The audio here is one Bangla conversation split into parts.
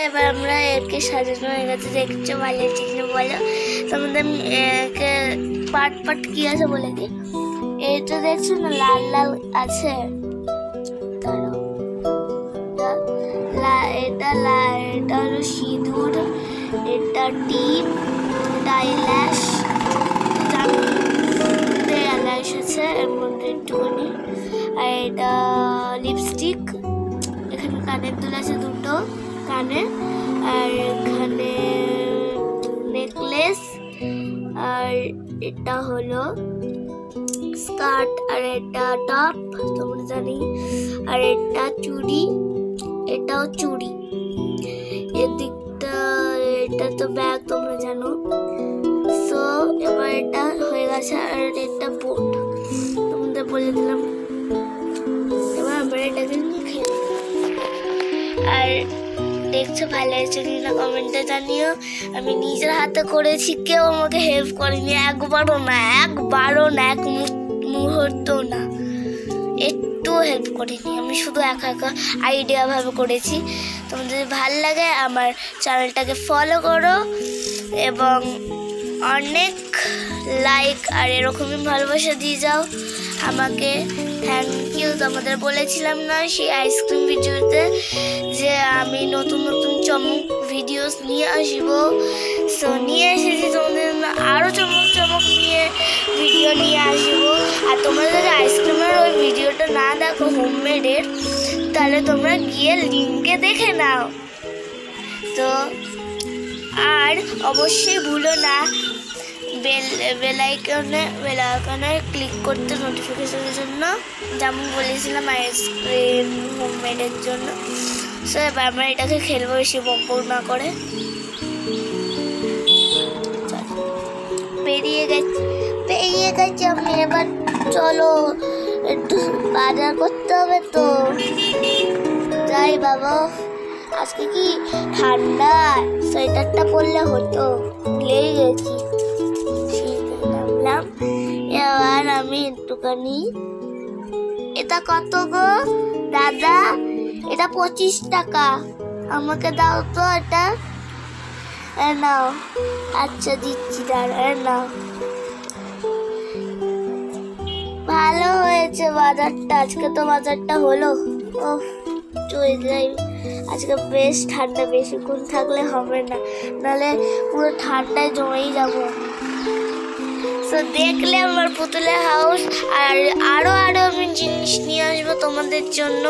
এবার আমরা একে সাজানো হয়ে গেছে, দেখছো ভালো হয়েছে কিনা বলো। তোমাদের আমি একে পাট পাট কি আছে বলে দিই। এটা দেখছো না লাল লাল আছে, এটা হলো সিঁদুর, এটা টিপ, এটা আইল্যাশ, আইল্যাশ আছে এর মধ্যে একটুখানি, আর এটা লিপস্টিক। এখানে কানের দুল আছে দুটো কানে, আর এখানে নেকলেস, আর এটা হলো স্কার্ট, আর এটা টপ তোমরা জানি, আর এটা চুড়ি, এটাও চুড়ি। এদিকটা এটা তো ব্যাগ তোমরা জানো। সো এবার এটা হয়ে গেছে, আর এটা বোট তোমাদের বলে দিলাম। এবার আমরা এটাকে খেলি। আর দেখছো ভালো হয়েছে কিনা কমেন্টে জানিও। আমি নিজের হাতে করেছি, কেউ আমাকে হেল্প করেনি, একবারও না, এক মুহূর্ত না, একটু হেল্প করিনি। আমি শুধু একা একা আইডিয়া ভাবে করেছি। তোমাদের যদি ভালো লাগে আমার চ্যানেলটাকে ফলো করো এবং অনেক লাইক আর এরকমই ভালোবাসা দিয়ে যাও আমাকে। Thank you. তোমাদের বলেছিলাম না সেই আইসক্রিম ভিডিওতে যে আমি নতুন নতুন চমক ভিডিওস নিয়ে আসবো। সো নিয়ে এসেছি তোমাদের জন্য, আরও চমক নিয়ে ভিডিও নিয়ে আসবো। আর তোমরা যদি আইসক্রিমের ওই ভিডিওটা না দেখো হোমমেডের, তাহলে তোমরা গিয়ে লিঙ্কে দেখে নাও। তো আর অবশ্যই ভুলো না বেল আইকনে ক্লিক করতে নোটিফিকেশনের জন্য, যেমন বলেছিলাম আইসক্রিম হোমমেডের জন্য। সো এবার আমরা এটাকে খেলবো বেশি বকবক না করে। পেরিয়ে গেছি আমি। এবার চলো একটু বাজার করতে হবে, তো যাই বাবা। আজকে কি ঠান্ডা, সোয়েটারটা পরলে হতো, ভুলেই গেছি। নামলাম এবার আমি একটুখানি। এটা কত গো দাদা? এটা 25 টাকা, আমাকে দাও তো এটা। নাও। আচ্ছা দিচ্ছি, দাঁড়া নাও। ভালো হয়েছে বাজারটা, আজকে তো বাজারটা হলো। ও চলে যাই, আজকে বেশ ঠান্ডা, বেশিক্ষণ থাকলে হবে না, নাহলে পুরো ঠান্ডায় জমেই যাবো। তো দেখলে আমার পুতুলের হাউস, আর আরো আমি জিনিস নিয়ে আসবো তোমাদের জন্য।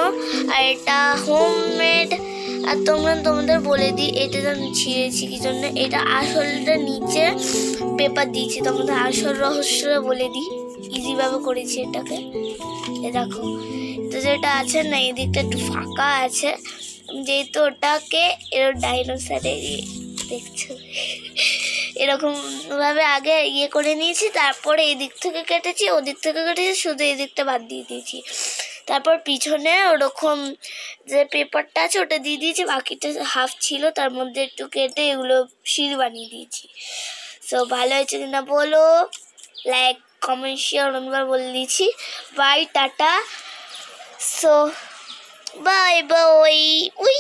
আর এটা হোমমেড। আর তোমাদের বলে দিই এটা আমি ছিঁড়েছি কি জন্য। এটা আসলটা নিচে পেপার দিয়েছি, তোমাদের আসল রহস্যটা বলে দিই, ইজিভাবে করেছি এটাকে। দেখো তো যেটা আছে না, এদিকটা একটু ফাঁকা আছে, যেহেতু ওটাকে ডাইনোসরে দেখছো এরকম ভাবে আগে করে নিয়েছি, তারপরে এদিক থেকে কেটেছি, ওদিক থেকে কেটেছি, শুধু এদিকটা বাদ দিয়ে দিয়েছি। তারপর পিছনে ওরকম যে পেপারটা আছে ওটা দিয়ে দিয়েছি, বাকিটা হাফ ছিল তার মধ্যে একটু কেটে এগুলো সিঁড়ি বানিয়ে দিয়েছি। সো ভালো হয়েছে কিনা বলো, লাইক কমেন্ট শেয়ার অনেকবার বলে দিয়েছি। বাই, টাটা। So bye bye. উই